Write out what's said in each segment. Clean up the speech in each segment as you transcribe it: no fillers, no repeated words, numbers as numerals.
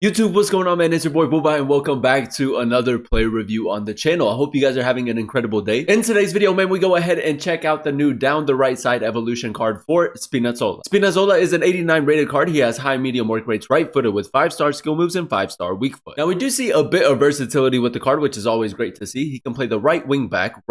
YouTube, what's going on, man? It's your boy Boba, and welcome back to another player review on the channel. I hope you guys are having an incredible day. In today's video, man, we go ahead and check out the new down the right side evolution card for Spinazzola. Spinazzola is an 89 rated card. He has high medium work rates, right footed with 5-star skill moves and 5-star weak foot. Now, we do see a bit of versatility with the card, which is always great to see. He can play the right wing back,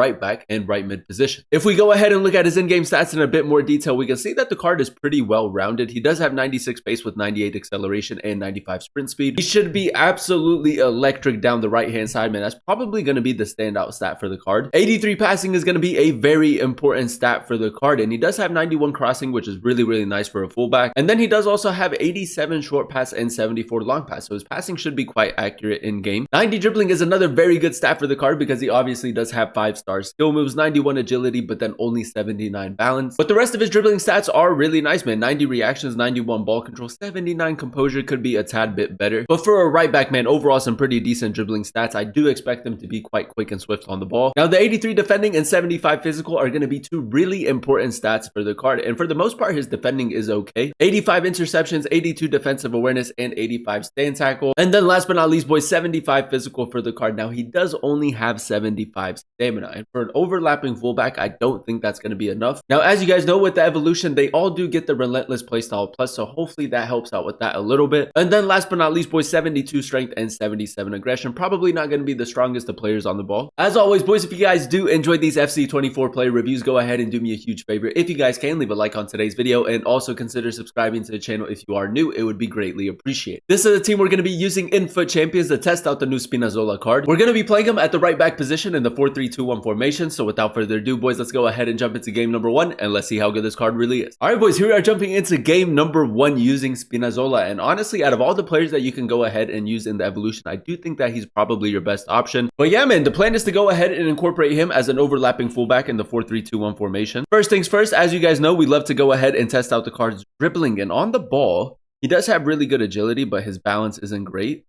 and right mid position. If we go ahead and look at his in-game stats in a bit more detail, we can see that the card is pretty well rounded. He does have 96 pace with 98 acceleration and 95 sprint speed. He should be absolutely electric down the right hand side, man. That's probably going to be the standout stat for the card. 83 passing is going to be a very important stat for the card, and he does have 91 crossing, which is really nice for a fullback. And then he does also have 87 short pass and 74 long pass, so his passing should be quite accurate in game. 90 dribbling is another very good stat for the card because he obviously does have 5-star skill moves, 91 agility, but then only 79 balance. But the rest of his dribbling stats are really nice, man. 90 reactions, 91 ball control, 79 composure, could be a tad bit better. But for a right back, man, overall some pretty decent dribbling stats. I do expect him to be quite quick and swift on the ball. Now, the 83 defending and 75 physical are going to be two really important stats for the card, and for the most part, his defending is okay. 85 interceptions, 82 defensive awareness, and 85 stand tackle. And then last but not least, boys, 75 physical for the card. Now, he does only have 75 stamina, and for an overlapping fullback, I don't think that's going to be enough. Now, as you guys know, with the evolution, they all do get the relentless playstyle plus, so hopefully that helps out with that a little bit. And then last but not least, boys, 72 strength and 77 aggression. Probably not going to be the strongest of players on the ball. As always, boys, if you guys do enjoy these FC24 player reviews, go ahead and do me a huge favor. If you guys can, leave a like on today's video and also consider subscribing to the channel if you are new. It would be greatly appreciated. This is the team we're going to be using in Foot Champions to test out the new Spinazzola card. We're going to be playing him at the right back position in the 4-3-2-1 formation. So without further ado, boys, let's go ahead and jump into game number 1 and let's see how good this card really is. All right, boys, here we are jumping into game number 1 using Spinazzola. And honestly, out of all the players that you can go ahead and use in the evolution, I do think that he's probably your best option. But yeah, man, the plan is to go ahead and incorporate him as an overlapping fullback in the 4-3-2-1 formation. First things first, as you guys know, we love to go ahead and test out the card's dribbling. And on the ball, he does have really good agility, but his balance isn't great.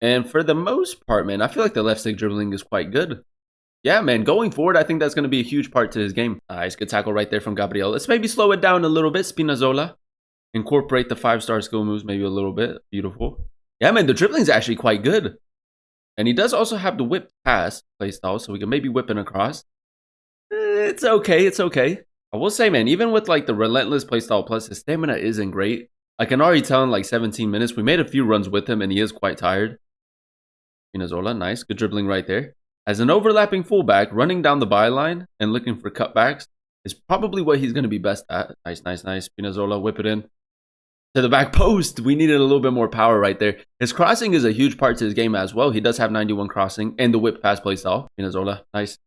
And for the most part, man, I feel like the left stick dribbling is quite good. Yeah, man, going forward, I think that's going to be a huge part to his game. Nice, good tackle right there from Gabriel. Let's maybe slow it down a little bit, Spinazzola. Incorporate the 5-star skill moves maybe a little bit. Beautiful. Yeah, man, the dribbling is actually quite good. And he does also have the whip pass playstyle, so we can maybe whip it across. It's okay, it's okay. I will say, man, even with like the relentless playstyle plus, his stamina isn't great. I can already tell in like 17 minutes. We made a few runs with him, and he is quite tired. Spinazzola, nice. Good dribbling right there. As an overlapping fullback, running down the byline and looking for cutbacks is probably what he's going to be best at. Nice. Spinazzola, whip it in to the back post. We needed a little bit more power right there. His crossing is a huge part to his game as well. He does have 91 crossing and the whip pass playstyle. Spinazzola, nice.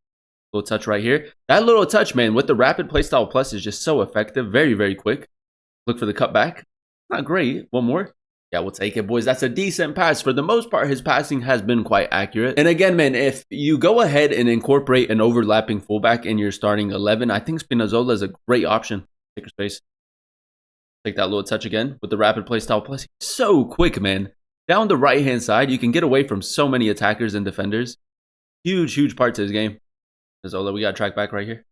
Little touch right here. That little touch, man, with the rapid playstyle plus is just so effective. Very quick. Look for the cutback. Not great. One more. Yeah, we'll take it, boys. That's a decent pass. For the most part, his passing has been quite accurate. And again, man, if you go ahead and incorporate an overlapping fullback in your starting 11, I think Spinazzola is a great option. Take your space. Take that little touch again with the rapid playstyle plus. He's so quick, man. Down the right-hand side, you can get away from so many attackers and defenders. Huge part to his game. Spinazzola, we got to track back right here.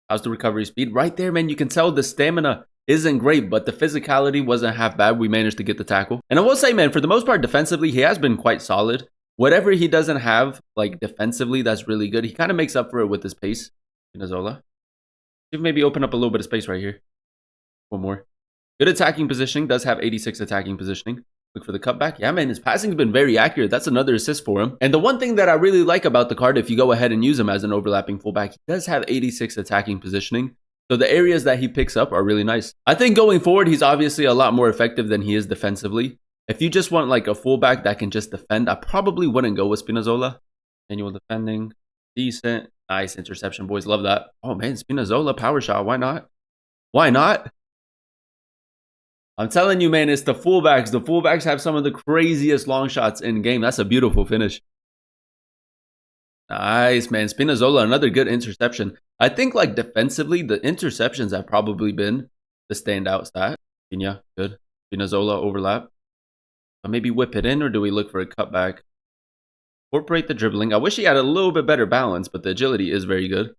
How's the recovery speed? Right there, man, you can tell the stamina isn't great, but the physicality wasn't half bad. We managed to get the tackle. And I will say, man, for the most part, defensively, he has been quite solid. Whatever he doesn't have, like, defensively, that's really good. He kind of makes up for it with his pace. Spinazzola. Maybe open up a little bit of space right here. One more. Good attacking positioning. Does have 86 attacking positioning. Look for the cutback. Yeah, man, his passing's been very accurate. That's another assist for him. And the one thing that I really like about the card, if you go ahead and use him as an overlapping fullback, he does have 86 attacking positioning. So the areas that he picks up are really nice. I think going forward, he's obviously a lot more effective than he is defensively. If you just want like a fullback that can just defend, I probably wouldn't go with Spinazzola. Manual defending. Decent. Nice interception, boys. Love that. Oh, man, Spinazzola, power shot. Why not? Why not? I'm telling you, man, it's the fullbacks. The fullbacks have some of the craziest long shots in game. That's a beautiful finish. Nice, man. Spinazzola, another good interception. I think, like, defensively, the interceptions have probably been the standout stat. Yeah, good. Spinazzola overlap. But maybe whip it in, or do we look for a cutback? Incorporate the dribbling. I wish he had a little bit better balance, but the agility is very good.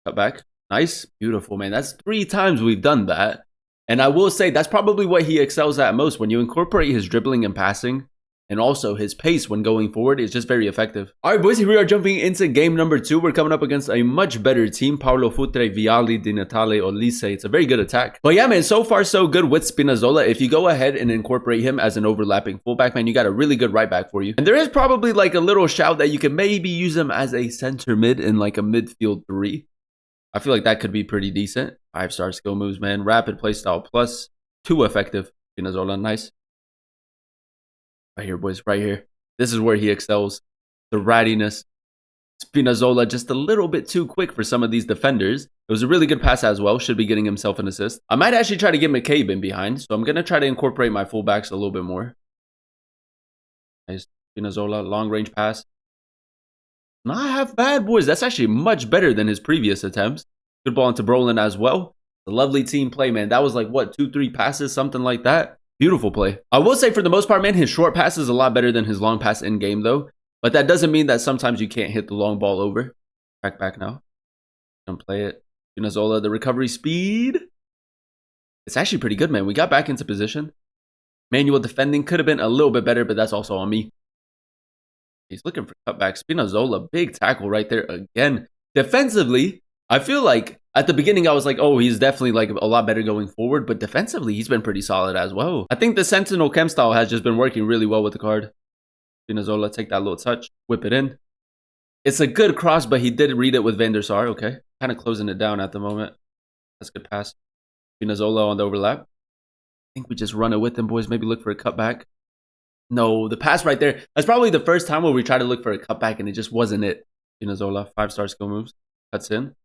Cutback. Nice. Beautiful, man. That's 3 times we've done that. And I will say that's probably what he excels at most. When you incorporate his dribbling and passing, and also his pace when going forward is just very effective. All right, boys, here we are jumping into game number 2. We're coming up against a much better team. Paolo Futre, Vialli, Di Natale, Olise. It's a very good attack. But yeah, man, so far so good with Spinazzola. If you go ahead and incorporate him as an overlapping fullback, man, you got a really good right back for you. And there is probably like a little shout that you can maybe use him as a center mid in like a midfield 3. I feel like that could be pretty decent. 5-star skill moves, man. Rapid playstyle plus. 2 effective. Spinazzola, nice. Right here, boys, right here. This is where he excels. The rattiness. Spinazzola just a little bit too quick for some of these defenders. It was a really good pass as well. Should be getting himself an assist. I might actually try to get McCabe in behind. So I'm going to try to incorporate my fullbacks a little bit more. Nice. Spinazzola, long range pass. Not half bad, boys. That's actually much better than his previous attempts. Good ball into Brolin as well. A lovely team play, man. That was like, what, 2-3 passes, something like that. Beautiful play. I will say for the most part, man, his short pass is a lot better than his long pass in game, though. But that doesn't mean that sometimes you can't hit the long ball over. Back now. Don't play it. Spinazzola, the recovery speed. It's actually pretty good, man. We got back into position. Manual defending could have been a little bit better, but that's also on me. He's looking for cutback. Spinazzola, big tackle right there again. Defensively, I feel like at the beginning, I was like, oh, he's definitely like a lot better going forward. But defensively, he's been pretty solid as well. I think the Sentinel Chem style has just been working really well with the card. Spinazzola, take that little touch, whip it in. It's a good cross, but he did read it with Van der Sar. Okay, kind of closing it down at the moment. That's a good pass. Spinazzola on the overlap. I think we just run it with him, boys. Maybe look for a cutback. No, the pass right there. That's probably the first time where we try to look for a cutback, and it just wasn't it. Spinazzola, 5-star skill moves. Cuts in.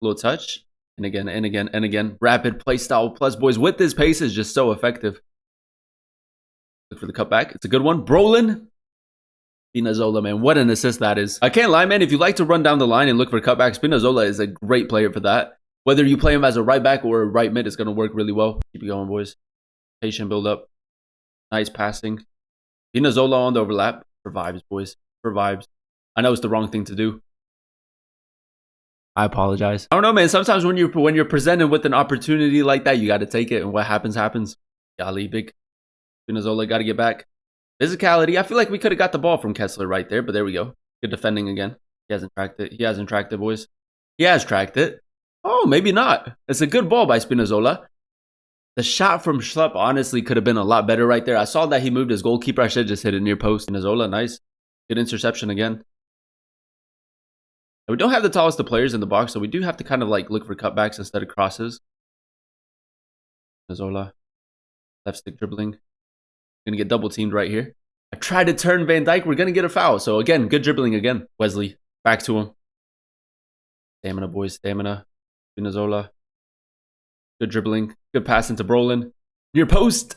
Little touch, and again, and again, and again. Rapid play style plus, boys. With this pace is just so effective. Look for the cutback. It's a good one. Brolin. Spinazzola, man. What an assist that is. I can't lie, man. If you like to run down the line and look for cutback, Spinazzola is a great player for that. Whether you play him as a right back or a right mid, it's going to work really well. Keep it going, boys. Patient build up. Nice passing. Spinazzola on the overlap. For vibes, boys. For vibes. I know it's the wrong thing to do. I apologize. I don't know, man. Sometimes when you're presented with an opportunity like that, you got to take it. And what happens, happens. Golly, big. Spinazzola got to get back. Physicality. I feel like we could have got the ball from Kessler right there, but there we go. Good defending again. He hasn't tracked it. He hasn't tracked it, boys. He has tracked it. Oh, maybe not. It's a good ball by Spinazzola. The shot from Schlepp honestly could have been a lot better right there. I saw that he moved his goalkeeper. I should have just hit it near post. Spinazzola, nice. Good interception again. We don't have the tallest of players in the box, so we do have to kind of like look for cutbacks instead of crosses. Spinazzola, left stick dribbling. Gonna get double teamed right here. I tried to turn Van Dijk. We're gonna get a foul. So again, good dribbling again. Wesley, back to him. Stamina, boys, stamina. Spinazzola, good dribbling. Good pass into Brolin. Near post.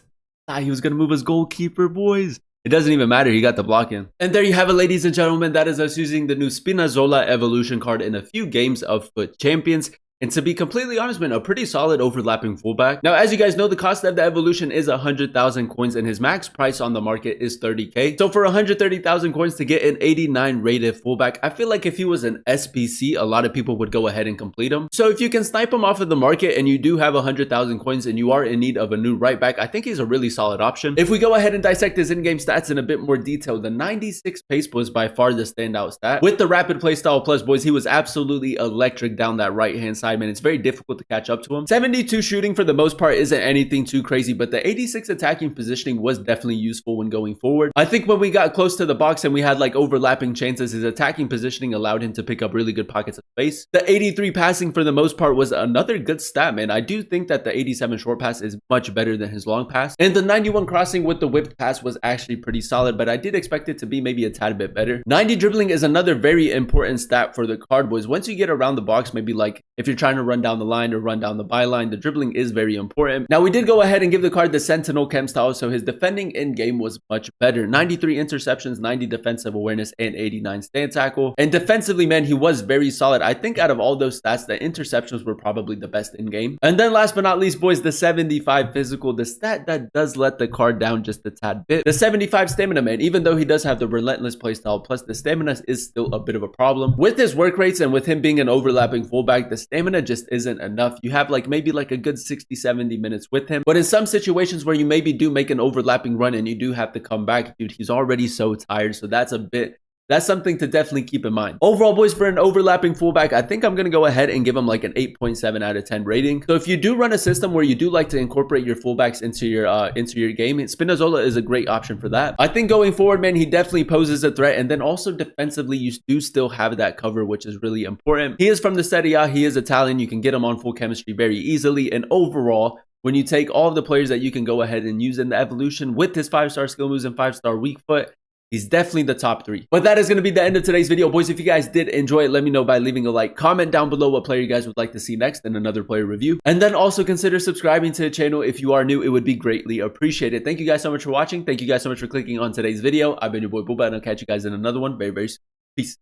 He was gonna move his goalkeeper, boys. It doesn't even matter. He got the block in. And there you have it, ladies and gentlemen. That is us using the new Spinazzola Evolution card in a few games of Foot Champions. And to be completely honest, man, a pretty solid overlapping fullback. Now, as you guys know, the cost of the Evolution is 100,000 coins and his max price on the market is 30k. So for 130,000 coins to get an 89 rated fullback, I feel like if he was an SPC, a lot of people would go ahead and complete him. So if you can snipe him off of the market and you do have 100,000 coins and you are in need of a new right back, I think he's a really solid option. If we go ahead and dissect his in-game stats in a bit more detail, the 96 pace was by far the standout stat. With the rapid play style plus, boys, he was absolutely electric down that right-hand side, man. It's very difficult to catch up to him. 72 shooting for the most part isn't anything too crazy, but the 86 attacking positioning was definitely useful when going forward. I think when we got close to the box and we had like overlapping chances, his attacking positioning allowed him to pick up really good pockets of space. The 83 passing for the most part was another good stat, man. I do think that the 87 short pass is much better than his long pass. And the 91 crossing with the whipped pass was actually pretty solid, but I did expect it to be maybe a tad bit better. 90 dribbling is another very important stat for the card, boys. Once you get around the box, maybe like if you're trying to run down the line or run down the byline, the dribbling is very important. Now, we did go ahead and give the card the Sentinel Chem style, so his defending in game was much better. 93 interceptions, 90 defensive awareness, and 89 stand tackle. And defensively, man, he was very solid. I think out of all those stats, the interceptions were probably the best in game. And then last but not least, boys, the 75 physical, the stat that does let the card down just a tad bit. The 75 stamina, man, even though he does have the relentless playstyle, plus the stamina is still a bit of a problem. With his work rates and with him being an overlapping fullback, the stamina stamina just isn't enough. You have like maybe like a good 60-70 minutes with him, but in some situations where you maybe do make an overlapping run and you do have to come back, dude, he's already so tired. So that's something to definitely keep in mind. Overall, boys, for an overlapping fullback, I think I'm going to go ahead and give him like an 8.7 out of 10 rating. So if you do run a system where you do like to incorporate your fullbacks into your game, Spinazzola is a great option for that. I think going forward, man, he definitely poses a threat. And then also defensively, you do still have that cover, which is really important. He is from the Serie A. He is Italian. You can get him on full chemistry very easily. And overall, when you take all of the players that you can go ahead and use in the evolution with his 5-star skill moves and 5-star weak foot, he's definitely the top 3. But that is going to be the end of today's video. Boys, if you guys did enjoy it, let me know by leaving a like. Comment down below what player you guys would like to see next in another player review. And then also consider subscribing to the channel if you are new. It would be greatly appreciated. Thank you guys so much for watching. Thank you guys so much for clicking on today's video. I've been your boy Booba, and I'll catch you guys in another one very, very soon. Peace.